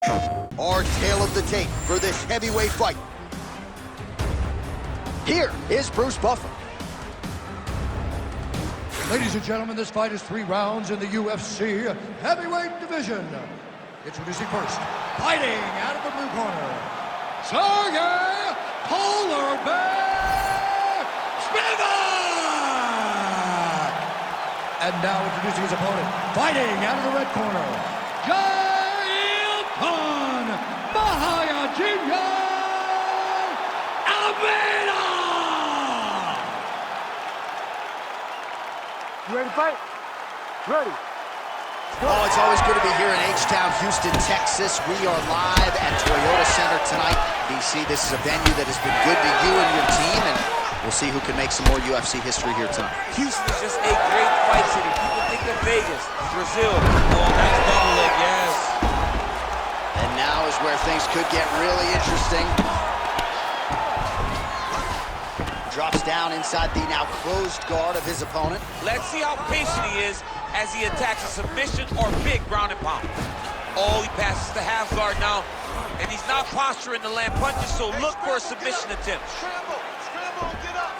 Our tale of the tape for this heavyweight fight. Here is Bruce Buffer. Ladies and gentlemen, this fight is 3 rounds in the UFC heavyweight division. Introducing first, fighting out of the blue corner, SERGHEI SPIVAC! And now introducing his opponent, fighting out of the red corner, JAILTON Malhadinho! You ready to fight? Ready. Oh, it's always good to be here in H-Town, Houston, Texas. We are live at Toyota Center tonight. DC, this is a venue that has been good to you and your team, and we'll see who can make some more UFC history here tonight. Houston is just a great fight city. People think of Vegas, Brazil. Oh, nice double leg, yes. And now is where things could get really interesting. Drops down inside the now closed guard of his opponent. Let's see how patient he is as he attacks a submission or big ground and pound. Oh, he passes the half guard now, and he's not posturing to land punches, so look for a submission attempt. Scramble, get up.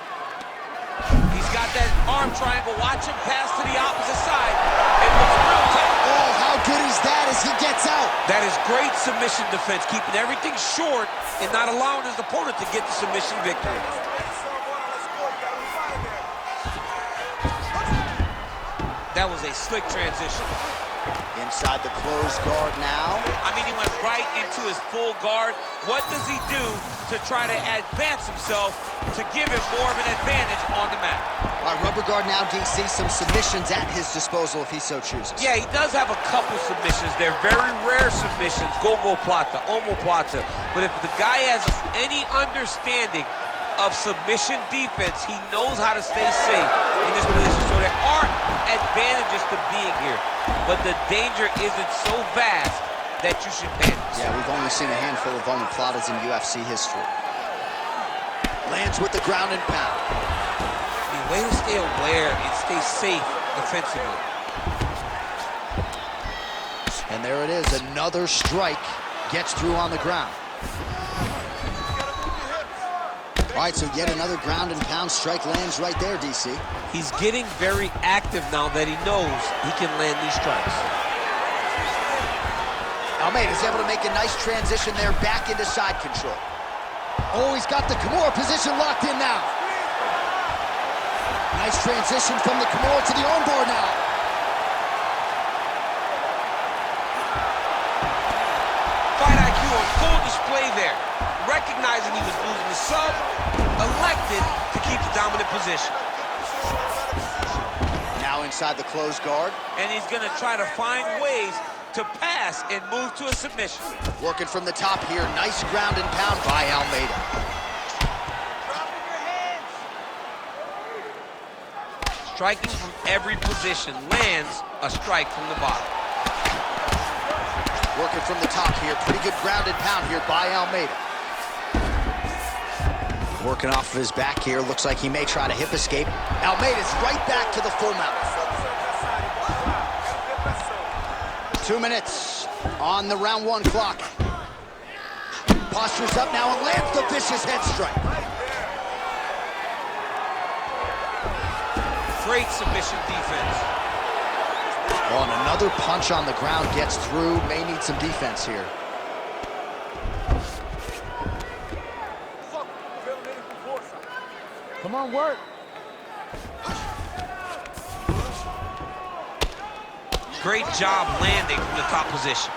He's got that arm triangle. Watch him pass to the opposite side. It looks real tight. Oh, how good is that as he gets out? That is great submission defense, keeping everything short and not allowing his opponent to get the submission victory. That was a slick transition. Inside the closed guard now. I mean, he went right into his full guard. What does he do to try to advance himself to give him more of an advantage on the mat? All right, rubber guard now, DC. Some submissions at his disposal if he so chooses. Yeah, he does have a couple submissions. They're very rare submissions. Gogoplata, omoplata. But if the guy has any understanding of submission defense, he knows how to stay safe in this position. So there are advantages to being here, but the danger isn't so vast that you should panic. Yeah, we've only seen a handful of omoplatas in UFC history. Lands with the ground and pound. The way to stay aware and stay safe defensively. And there it is, another strike gets through on the ground. All right, so yet another ground and pound strike lands right there, DC. He's getting very active now that he knows he can land these strikes. Almeida's able to make a nice transition there back into side control. Oh, he's got the Kimura position locked in now. Nice transition from the Kimura to the armbar now. Fight IQ on full display there. Recognizing he was losing the sub, elected to keep the dominant position. Now inside the closed guard. And he's gonna try to find ways to pass and move to a submission. Working from the top here, nice ground and pound by Almeida. Striking from every position, lands a strike from the bottom. Working from the top here, pretty good ground and pound here by Almeida. Working off of his back here, looks like he may try to hip escape. Almeida's right back to the full mount. 2 minutes on the round 1 clock. Postures up now and lands the vicious head strike. Great submission defense. Oh, and another punch on the ground gets through. May need some defense here. Come on, work. Great job landing from the top position.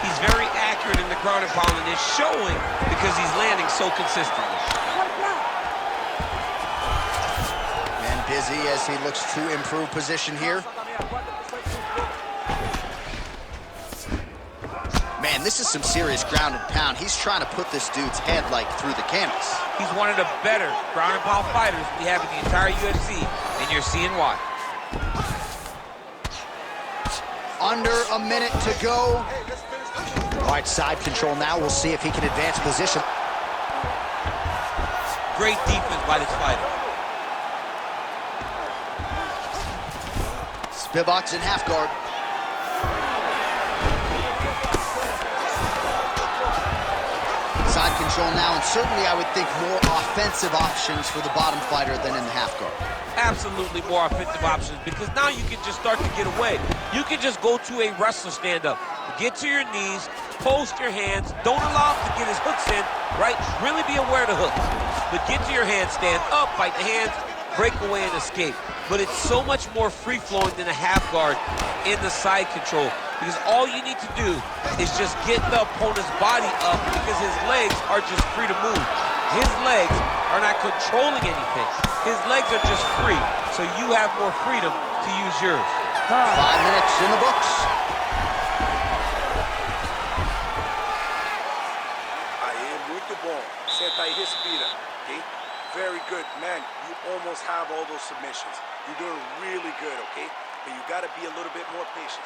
He's very accurate in the ground and pound, and it's showing because he's landing so consistently. And busy as he looks to improve position here. Man, this is some serious ground and pound. He's trying to put this dude's head like through the canvas. He's one of the better ground and pound fighters we have in the entire UFC, and you're seeing why. Under a minute to go. All right, side control now. We'll see if he can advance position. Great defense by this fighter. Spivac's in half guard. control now, and certainly I would think more offensive options for the bottom fighter than in the half guard. Absolutely more offensive options, because now you can just start to get away. You can just go to a wrestler stand-up. Get to your knees, post your hands, don't allow him to get his hooks in, right? Really be aware of the hooks. But get to your hands, stand up, fight the hands, break away and escape. But it's so much more free-flowing than a half guard in the side control, because all you need to do is just get the opponent's body up, because his legs are just free to move. His legs are not controlling anything. His legs are just free, so you have more freedom to use yours. 5 minutes in the books. Aí, muito bom. Senta aí, respira, okay? Very good, man. You almost have all those submissions. You're doing really good, okay? But you gotta be a little bit more patient.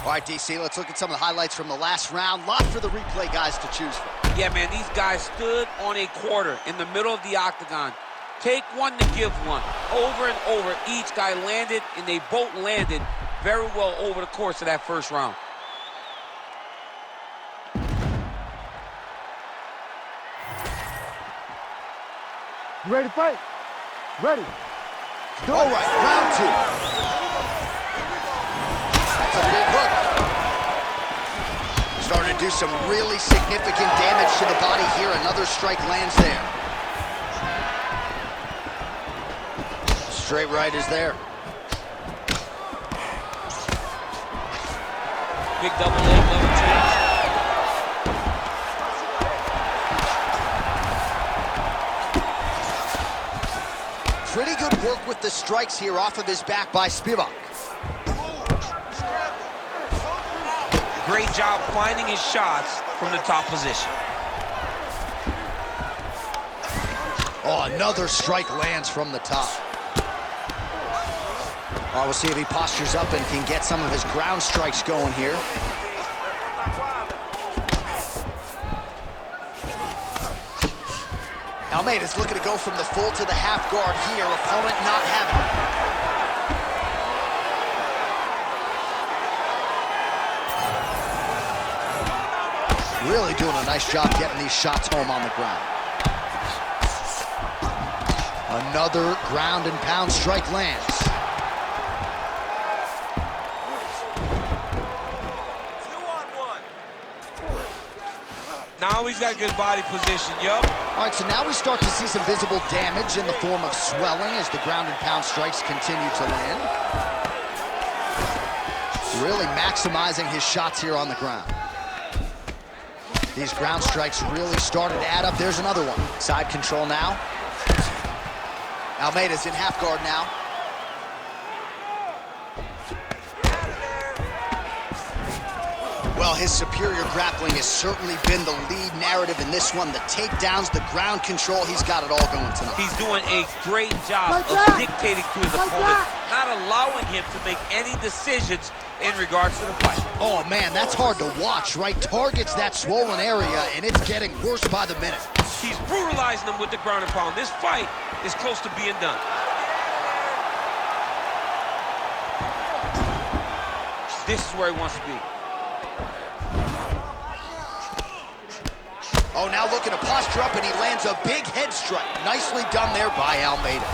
All right, DC, let's look at some of the highlights from the last round. Lot for the replay guys to choose from. Yeah, man, these guys stood on a quarter in the middle of the octagon. Take one to give one. Over and over, each guy landed, and they both landed very well over the course of that first round. You ready to fight? Ready. All right, round 2. That's a big hook. Starting to do some really significant damage to the body here. Another strike lands there. Straight right is there. Big double leg, level change. Pretty good work with the strikes here off of his back by Spivak. Great job finding his shots from the top position. Oh, another strike lands from the top. Oh, we'll see if he postures up and can get some of his ground strikes going here. Almeida's looking to go from the full to the half guard here. Opponent not having it. Really doing a nice job getting these shots home on the ground. Another ground and pound strike lands. Now he's got good body position, yup. All right, so now we start to see some visible damage in the form of swelling as the ground and pound strikes continue to land. Really maximizing his shots here on the ground. These ground strikes really started to add up. There's another one. Side control now. Almeida's in half guard now. Well, his superior grappling has certainly been the lead narrative in this one. The takedowns, the ground control, he's got it all going tonight. He's doing a great job of dictating to his opponent, not allowing him to make any decisions in regards to the fight. Oh, man, that's hard to watch, right? Targets that swollen area, and it's getting worse by the minute. He's brutalizing them with the ground and pound. This fight is close to being done. This is where he wants to be. Oh, now looking to posture up, and he lands a big head strike. Nicely done there by Almeida.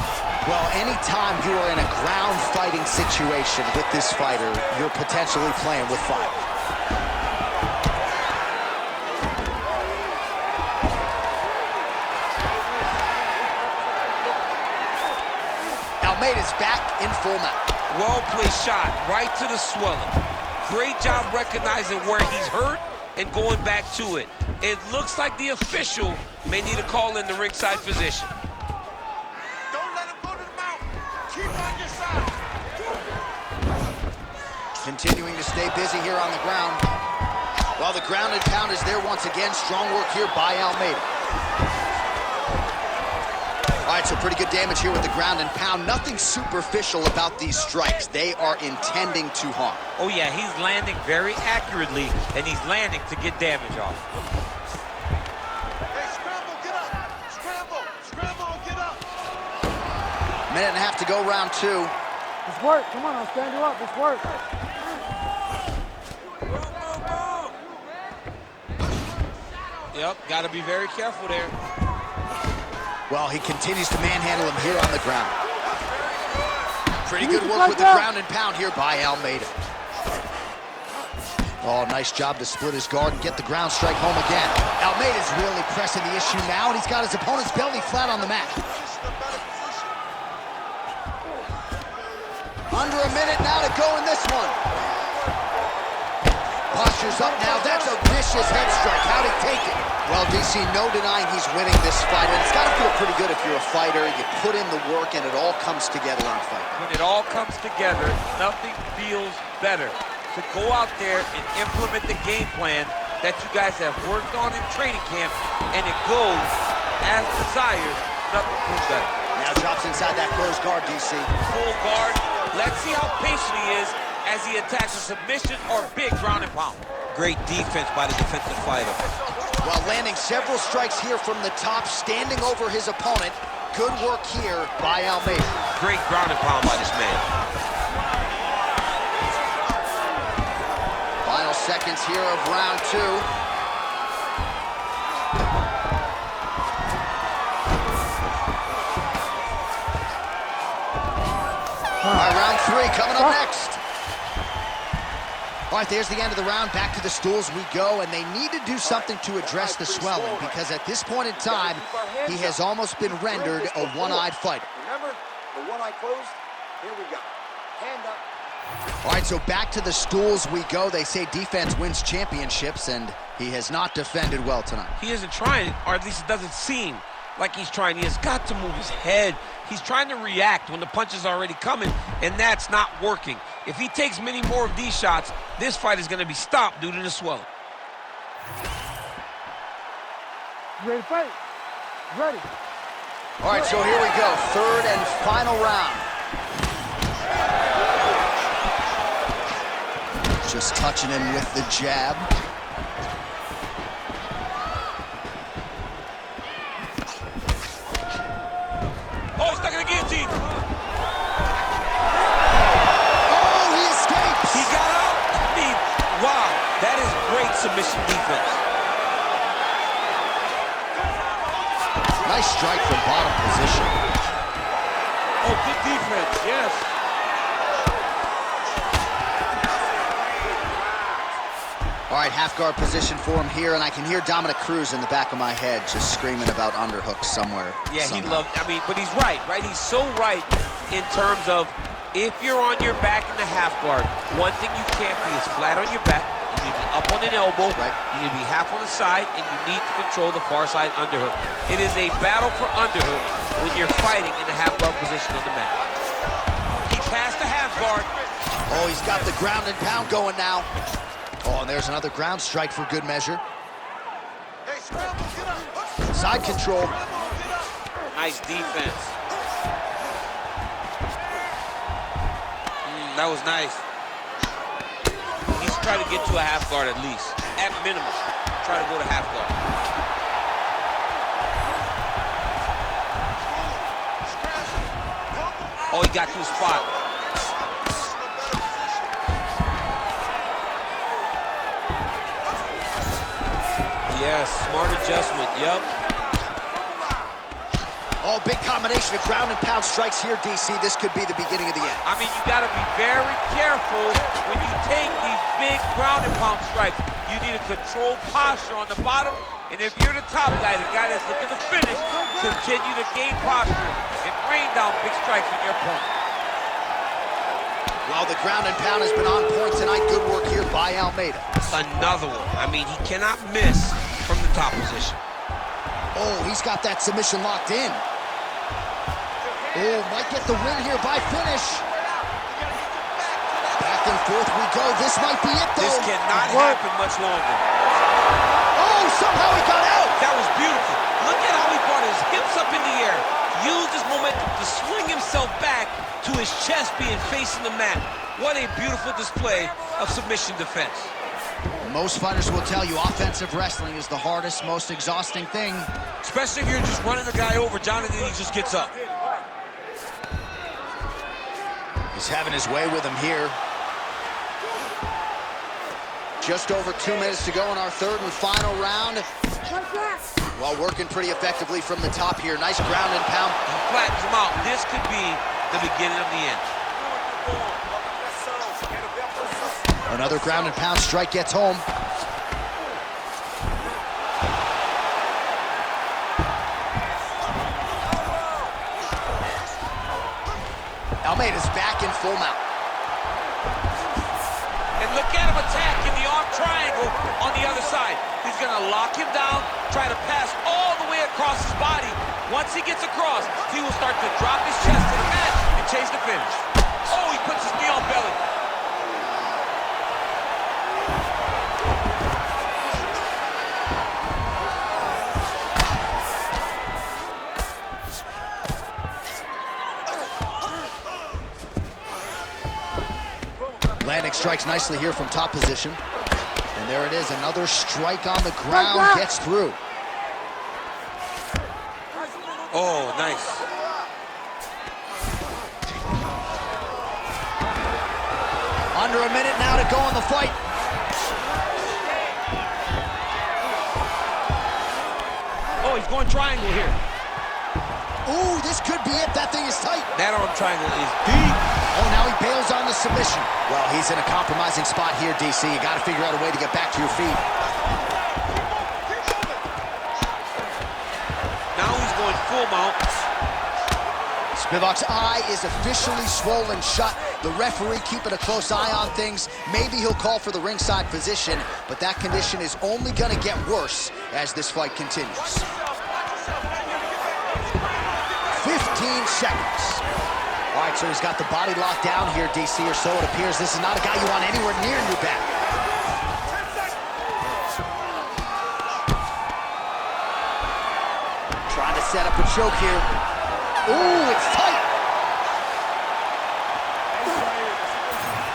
Well, anytime you are in a ground fighting situation with this fighter, you're potentially playing with fire. Almeida's back in full mount. Well-placed shot, right to the swelling. Great job recognizing where he's hurt and going back to it. It looks like the official may need to call in the ringside physician. Don't let him go to the mount. Keep on your side. Continuing to stay busy here on the ground. While the ground and pound is there once again. Strong work here by Almeida. All right, so pretty good damage here with the ground and pound. Nothing superficial about these strikes. They are intending to harm. Oh yeah, he's landing very accurately, and he's landing to get damage off. Hey, scramble, get up. Scramble, scramble, get up. Minute and a half to go, round 2. It's work. Come on, I'll stand you up. It's work. Yep, got to be very careful there. Well, he continues to manhandle him here on the ground. Pretty good work with the ground and pound here by Almeida. Oh, nice job to split his guard and get the ground strike home again. Almeida's really pressing the issue now, and he's got his opponent's belly flat on the mat. Under a minute now to go in this one. Posture's up now. That's a vicious head strike. How'd he take it? Well, DC, no denying he's winning this fight, and it's got to feel pretty good if you're a fighter. You put in the work, and it all comes together in a fight. When it all comes together, nothing feels better. To go out there and implement the game plan that you guys have worked on in training camp, and it goes as desired, nothing feels better. Now drops inside that closed guard, DC. Full guard. Let's see how patient he is as he attacks a submission or big ground and pound. Great defense by the defensive fighter. While landing several strikes here from the top, standing over his opponent. Good work here by Almeida. Great ground and pound by this man. Final seconds here of round 2. All right, round 3 coming up next. All right, there's the end of the round. Back to the stools we go, and they need to do something to address the swelling because at this point in time, he has almost been rendered a one-eyed fighter. Remember, the one eye closed? Here we go. Hand up. All right, so back to the stools we go. They say defense wins championships, and he has not defended well tonight. He isn't trying, or at least it doesn't seem like he's trying. He has got to move his head. He's trying to react when the punch is already coming, and that's not working. If he takes many more of these shots, this fight is going to be stopped due to the swelling. Ready to fight? Ready. All right, so here we go. 3rd and final round. Just touching him with the jab. Oh, he's stuck in the guillotine. Oh, he escapes. He got out. I mean, wow, that is great submission defense. Nice strike from bottom position. Oh, good defense, yes. All right, half guard position for him here, and I can hear Dominic Cruz in the back of my head just screaming about underhooks somewhere. Yeah, somehow. he loved, I mean, but he's right? He's so right in terms of if you're on your back in the half guard, one thing you can't be is flat on your back. You need to be up on an elbow. Right. You need to be half on the side, and you need to control the far side underhook. It is a battle for underhook when you're fighting in the half guard position on the mat. He passed the half guard. Oh, he's got the ground and pound going now. Oh, and there's another ground strike for good measure. Side control. Nice defense. That was nice. He's trying to get to a half guard at least. At minimum, try to go to half guard. Oh, he got to a spot. Yes, smart adjustment, yep. Oh, big combination of ground and pound strikes here, DC. This could be the beginning of the end. I mean, you gotta be very careful when you take these big ground and pound strikes. You need a controlled posture on the bottom, and if you're the top guy, the guy that's looking to finish, continue to gain posture and rain down big strikes on your opponent. Well, the ground and pound has been on point tonight. Good work here by Almeida. Another one. I mean, he cannot miss from the top position. Oh, he's got that submission locked in. Oh, might get the win here by finish. Back and forth we go. This might be it, though. This cannot happen much longer. Oh, somehow he got out. That was beautiful. Look at how he brought his hips up in the air. Used his momentum to swing himself back to his chest being facing the mat. What a beautiful display of submission defense. Most fighters will tell you offensive wrestling is the hardest, most exhausting thing. Especially if you're just running the guy over. Jonathan, he just gets up. He's having his way with him here. Just over 2 minutes to go in our third and final round. While working pretty effectively from the top here. Nice ground and pound. He flattens him out. This could be the beginning of the end. Another ground and pound strike gets home. Almeida's back in full mount. And look at him attacking the arm triangle on the other side. He's gonna lock him down, try to pass all the way across his body. Once he gets across, he will start to drop his chest to the mat and chase the finish. Oh, he puts his knee on belly. Landing strikes nicely here from top position. And there it is, another strike on the ground, gets through. Oh, nice. Under a minute now to go in the fight. Oh, he's going triangle here. Ooh, this could be it. That thing is tight. That arm triangle is deep. Oh, now he bails on the submission. Well, he's in a compromising spot here, DC. You got to figure out a way to get back to your feet. Now he's going full mount. Spivac's eye is officially swollen shut. The referee keeping a close eye on things. Maybe he'll call for the ringside position, but that condition is only going to get worse as this fight continues. 15 seconds. All right, so he's got the body locked down here, DC, or so it appears. This is not a guy you want anywhere near your back. Trying to set up a choke here. Ooh, it's tight.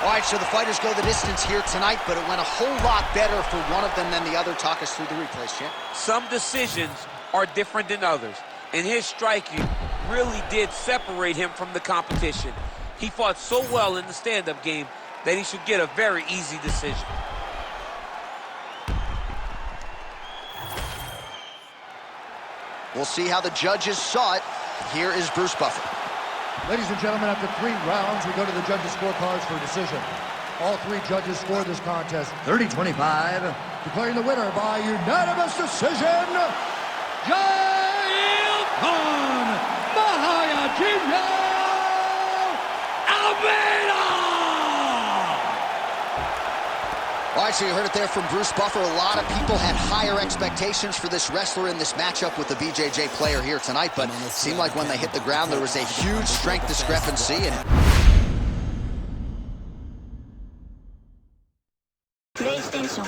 All right, so the fighters go the distance here tonight, but it went a whole lot better for one of them than the other. Talk us through the replays, champ. Some decisions are different than others, and his striking really did separate him from the competition. He fought so well in the stand-up game that he should get a very easy decision. We'll see how the judges saw it. Here is Bruce Buffer. Ladies and gentlemen, after 3 rounds, we go to the judges' scorecards for decision. All 3 judges scored this contest 30-25, declaring the winner by unanimous decision, JAILTON ALMEIDA! All right, so you heard it there from Bruce Buffer. A lot of people had higher expectations for this wrestler in this matchup with the BJJ player here tonight, but it seemed like when they hit the ground, there was a huge strength discrepancy. And PlayStation